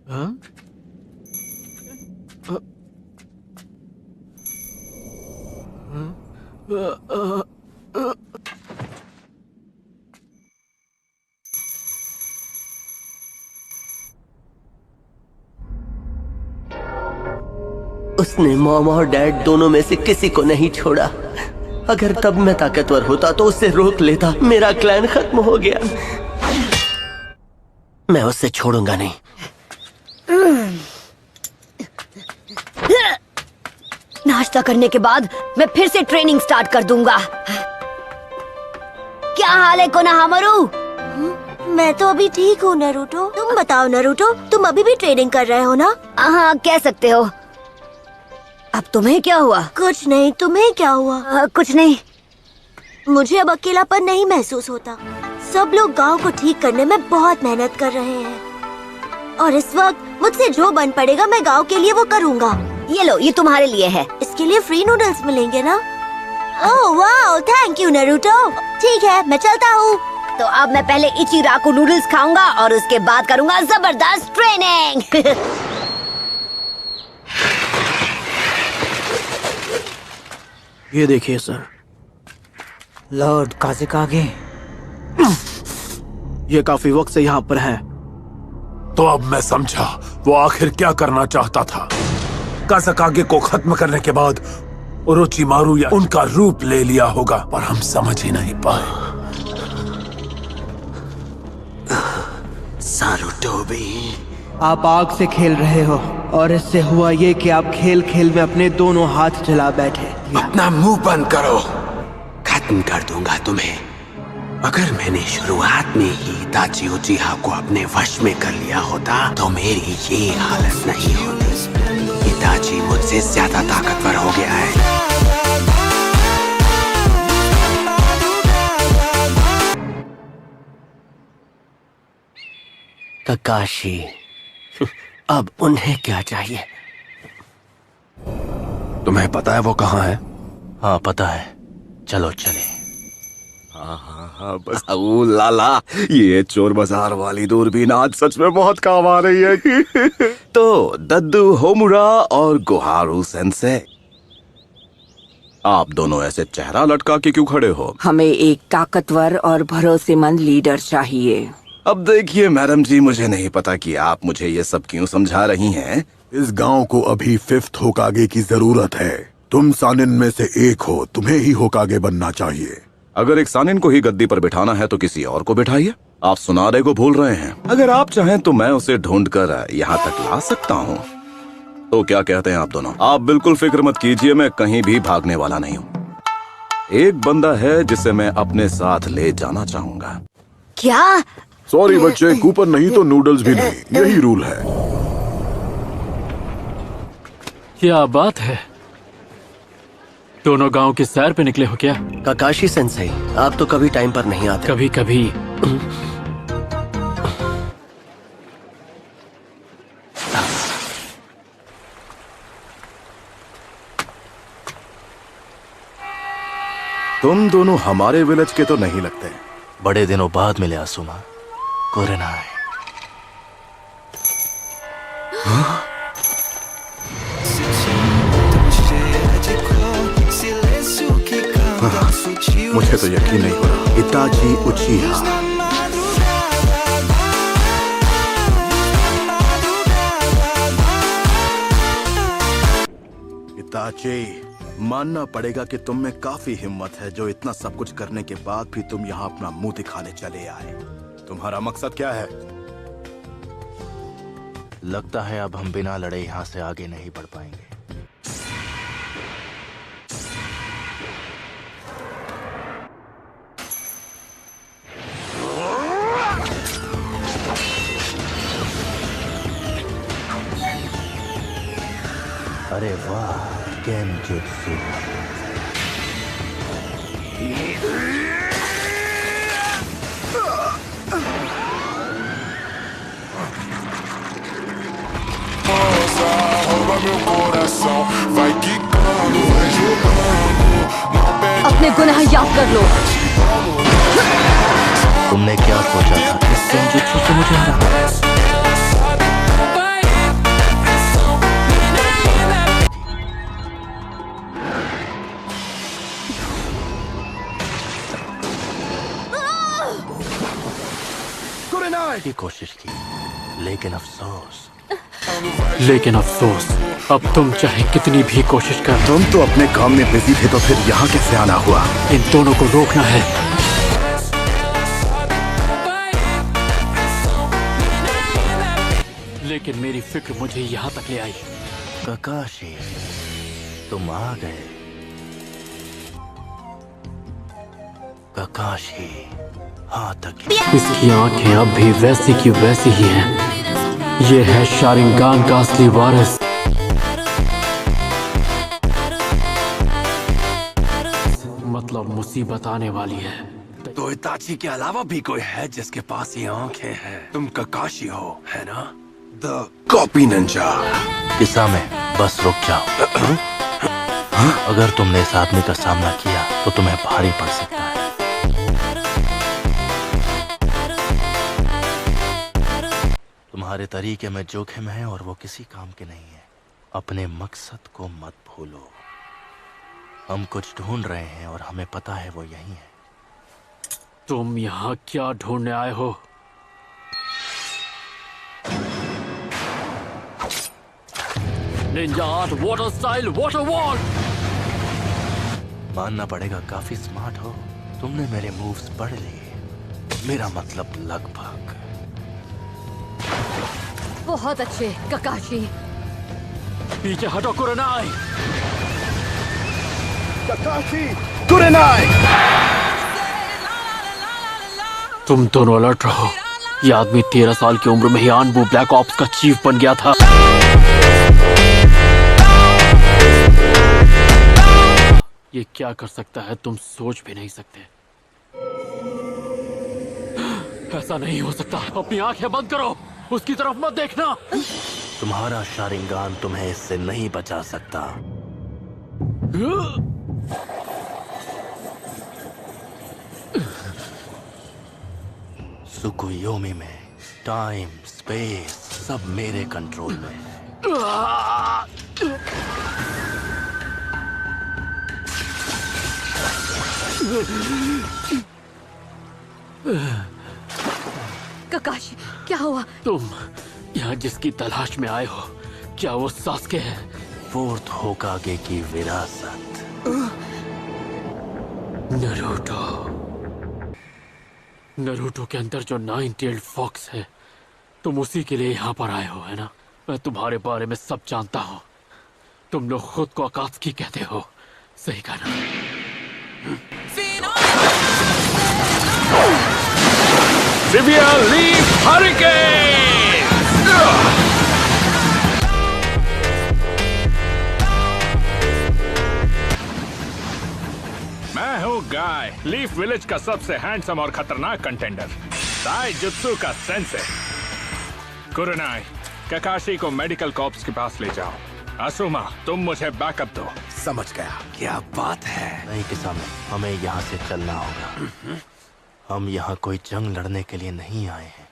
हाँ? उसने मॉम और डैड दोनों में से किसी को नहीं छोड़ा। अगर तब मैं ताकतवर होता तो उसे रोक लेता। मेरा क्लैन खत्म हो गया। मैं उसे छोड़ूंगा नहीं। नाश्ता करने के बाद मैं फिर से ट्रेनिंग स्टार्ट कर दूंगा। क्या हाल है कोनोहामारू? मैं तो अभी ठीक हूँ नारुतो। तुम बताओ नारुतो, तुम अभी भी ट्रेनिंग कर रहे हो ना? हाँ, कह सकते हो। अब तुम्हें क्या हुआ? कुछ नहीं, तुम्हें क्या हुआ? कुछ नहीं। मुझे अब अकेलापन नहीं महसूस होता। सब लोग गांव को ठीक करने में बहुत मेहनत कर रहे हैं और इस वक्त मुझसे जो बन पड़ेगा मैं गांव के लिए वो करूँगा। ये लो, ये तुम्हारे लिए है। इसके लिए फ्री नूडल्स मिलेंगे ना? ओह वाह, थैंक यू नारुतो। ठीक है, मैं चलता हूँ। तो अब मैं पहले इचिराकु नूडल्स खाऊंगा और उसके बाद करूंगा जबरदस्त ट्रेनिंग। ये देखिए सर, लॉर्ड काज़ेकागे। ये काफी वक्त से यहाँ पर है। तो अब मैं समझा वो आखिर क्या करना चाहता था। काज़ेकागे को खत्म करने के बाद ओरोचिमारू या उनका रूप ले लिया होगा, पर हम समझ ही नहीं पाए। सारुटोबी, आप आग से खेल रहे हो और इससे हुआ ये कि आप खेल खेल में अपने दोनों हाथ जला बैठे। अपना मुंह बंद करो, खत्म कर दूंगा तुम्हें। अगर मैंने शुरुआत में ही इताची उचिहा को अपने वश में कर लिया होता तो मेरी ये हालत नहीं होती। इताची मुझसे ज्यादा ताकतवर हो गया है। ककाशी, अब उन्हें क्या चाहिए? तुम्हें पता है वो कहाँ है? हाँ पता है, चलो चले। हाँ बस। ओ लाला, ये चोर बाजार वाली दूरबीन आज सच में बहुत काम आ रही है। तो दद्दू होमुरा और गोहारू सेंसे, आप दोनों ऐसे चेहरा लटका के क्यों खड़े हो? हमें एक ताकतवर और भरोसेमंद लीडर चाहिए। अब देखिए मैडम जी, मुझे नहीं पता कि आप मुझे ये सब क्यों समझा रही हैं। इस गांव को अभी 5th होकागे की जरूरत है। तुम सानिन में से एक हो, तुम्हें ही होकागे बनना चाहिए। अगर एक सानिन को ही गद्दी पर बिठाना है तो किसी और को बिठाइए। आप सुनारे को भूल रहे हैं। अगर आप चाहें तो मैं उसे ढूंढकर यहाँ तक ला सकता हूँ। तो क्या कहते हैं आप दोनों? आप बिल्कुल फिक्र मत कीजिए, मैं कहीं भी भागने वाला नहीं हूँ। एक बंदा है जिसे मैं अपने साथ ले जाना चाहूंगा। क्या? सॉरी बच्चे, कूपन नहीं तो नूडल्स भी नहीं, यही रूल है। क्या बात है, दोनों गांव की सैर पे निकले हो क्या? ककाशी सेंसेई, आप तो कभी टाइम पर नहीं आते। कभी कभी। तुम दोनों हमारे विलेज के तो नहीं लगते। बड़े दिनों बाद मिले आसुमा। कोरेनाई। मुझे तो यकीन नहीं हो रहा। इताची उचिहा। इताची, मानना पड़ेगा कि तुम में काफी हिम्मत है, जो इतना सब कुछ करने के बाद भी तुम यहाँ अपना मुंह दिखाने चले आए। तुम्हारा मकसद क्या है? लगता है अब हम बिना लड़े यहाँ से आगे नहीं बढ़ पाएंगे। अरे वाह, गेनजुत्सु। अपने गुनाह याद कर लो। तुमने क्या सोचा था? इस गेनजुत्सु से मुझे हराना? की कोशिश की, लेकिन अफसोस अब तुम चाहे कितनी भी कोशिश कर, तुम तो अपने काम में बिजी थे, तो फिर यहाँ कैसे आना हुआ? इन दोनों को रोकना है। लेकिन मेरी फिक्र मुझे यहाँ तक ले आई। ककाशी, तुम आ गए। ककाशी, हाँ तक। इसकी आंखें अब भी वैसी की वैसी ही हैं। ये है शारिंगान का असली वारिस। मतलब मुसीबत आने वाली है। तो इताची के अलावा भी कोई है जिसके पास ये आंखें हैं? तुम ककाशी हो, है ना? The copy Ninja. किसामे, बस रुक जाओ। अगर तुमने इस आदमी का सामना किया तो तुम्हें भारी पड़ सकता है। तुम्हारे तरीके में जोखिम है और वो किसी काम के नहीं है। अपने मकसद को मत भूलो। हम कुछ ढूंढ रहे हैं और हमें पता है वो यही है। तुम यहाँ क्या ढूंढने आए हो? Ninja art water style water wall. मानना पड़ेगा, काफी स्मार्ट हो। तुमने मेरे मूव्स पढ़ लिए। मेरा मतलब लगभग। बहुत अच्छे ककाशी। पीछे हटो कुरनाई। ककाशी, कुरनाई। तुम दोनों अलर्ट रहो। ये आदमी 13 साल की उम्र में ही आनबू ब्लैक ऑप्स का चीफ बन गया था। ये क्या कर सकता है तुम सोच भी नहीं सकते। ऐसा नहीं हो सकता। अपनी आंखें बंद करो, उसकी तरफ मत देखना। तुम्हारा शारिंगान तुम्हें इससे नहीं बचा सकता। सुकुयोमी में टाइम स्पेस सब मेरे कंट्रोल में है। ककाशी, क्या हुआ? तुम यहाँ जिसकी तलाश में आए हो, क्या वो सास्के है? फोर्थ होकागे की विरासत। नरूटो। नरूटो के अंदर जो 9-tailed फॉक्स है, तुम उसी के लिए यहाँ पर आए हो, है ना? मैं तुम्हारे बारे में सब जानता हूँ। तुम लोग खुद को अकात्सुकी कहते हो, सही कहा ना? Severe leaf hurricane. मैं हूँ गाय, लीफ विलेज का सबसे हैंडसम और खतरनाक कंटेंडर, ताइजुत्सु का सेंसे। कुरनाई, ककाशी को मेडिकल कॉर्प्स के पास ले जाओ। असुमा, तुम मुझे बैकअप दो। समझ गया, क्या बात है? नहीं किसामे, हमें यहाँ से चलना होगा। हम यहाँ कोई जंग लड़ने के लिए नहीं आए हैं।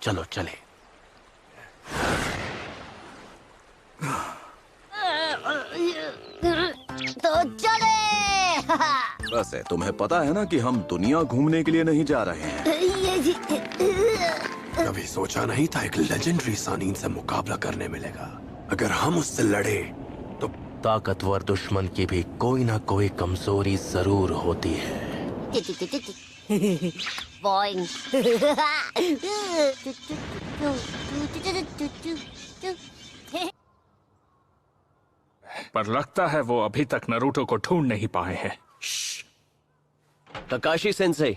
चलो चले। तो चले। वैसे तुम्हें पता है ना कि हम दुनिया घूमने के लिए नहीं जा रहे हैं। कभी सोचा नहीं था एक लेजेंडरी सानीन से मुकाबला करने मिलेगा। अगर हम उससे लड़े तो ताकतवर दुश्मन की भी कोई ना कोई कमजोरी जरूर होती है। बॉइंग। पर लगता है वो अभी तक नरूटो को ढूंढ नहीं पाए हैं। ककाशी सेंसे,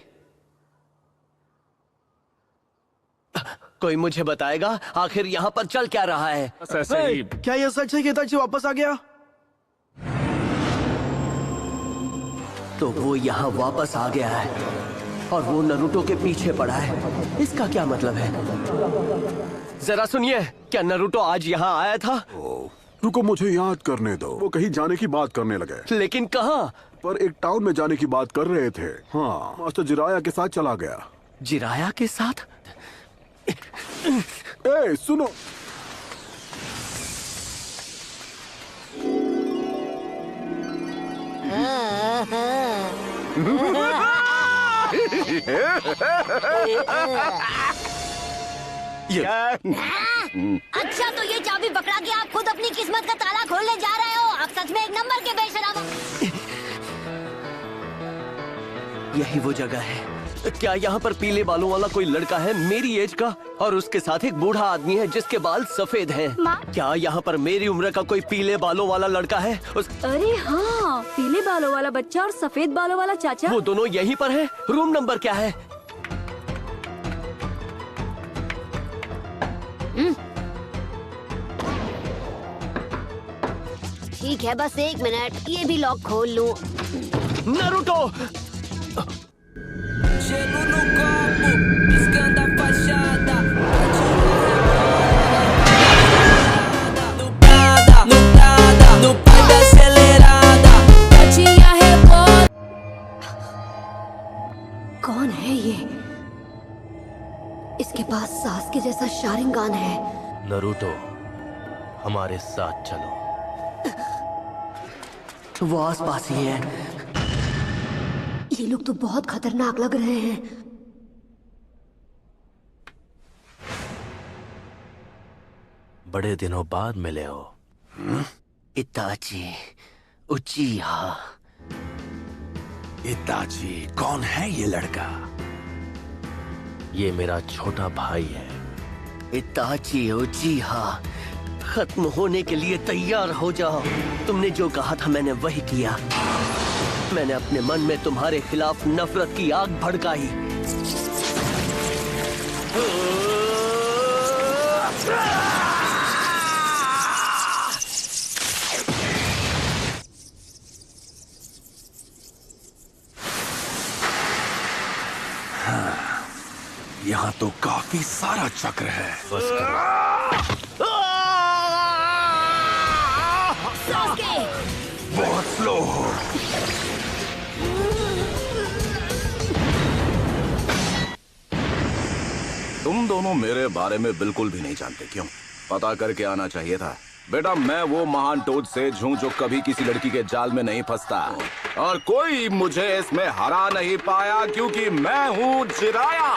कोई मुझे बताएगा आखिर यहाँ पर चल क्या रहा है? ऐसे ही। क्या ये सच है कि इताची वापस आ गया? तो वो यहाँ वापस आ गया है और वो नरूटो के पीछे पड़ा है। इसका क्या मतलब है? जरा सुनिए, क्या नरूटो आज यहाँ आया था? रुको, मुझे याद करने दो। वो कहीं जाने की बात करने लगे। लेकिन कहाँ? पर एक टाउन में जाने की बात कर रहे थे। हाँ, मास्टर जिराया के साथ चला गया। जिराया के साथ? ए, सुनो। अच्छा तो ये चाबी पकड़ा के आप खुद अपनी किस्मत का ताला खोलने जा रहे हो। आप सच में एक नंबर के बेशरम हो। यही वो जगह है। क्या यहाँ पर पीले बालों वाला कोई लड़का है मेरी एज का, और उसके साथ एक बूढ़ा आदमी है जिसके बाल सफेद हैं? क्या यहाँ पर मेरी उम्र का कोई पीले बालों वाला लड़का है? अरे हाँ, पीले बालों वाला बच्चा और सफेद बालों वाला चाचा। वो दोनों यहीं पर हैं। रूम नंबर क्या है? ठीक है, बस 1 मिनट, ये भी लॉक खोल लूं। Naruto! Gelo no copo, piscando a fachada. No Prada, no pai acelerada. Gatinha rebola. कौन है ये? इसके पास सास के जैसा शारिंगान है। नरूटो, हमारे साथ चलो। वो आसपास ही है। ये लोग तो बहुत खतरनाक लग रहे हैं। बड़े दिनों बाद मिले हो। इताची, उचिहा। इताची, कौन है ये लड़का? ये मेरा छोटा भाई है। इताची उचिहा, खत्म होने के लिए तैयार हो जाओ। तुमने जो कहा था मैंने वही किया। मैंने अपने मन में तुम्हारे खिलाफ नफरत की आग भड़काई। यहाँ तो काफी सारा चक्र है। बस करो। बहुत स्लो हो। तुम दोनों मेरे बारे में बिल्कुल भी नहीं जानते, क्यों? पता करके आना चाहिए था। बेटा, मैं वो महान टोद सेज हूँ जो कभी किसी लड़की के जाल में नहीं फंसता, और कोई मुझे इसमें हरा नहीं पाया क्योंकि मैं हूँ जिराया।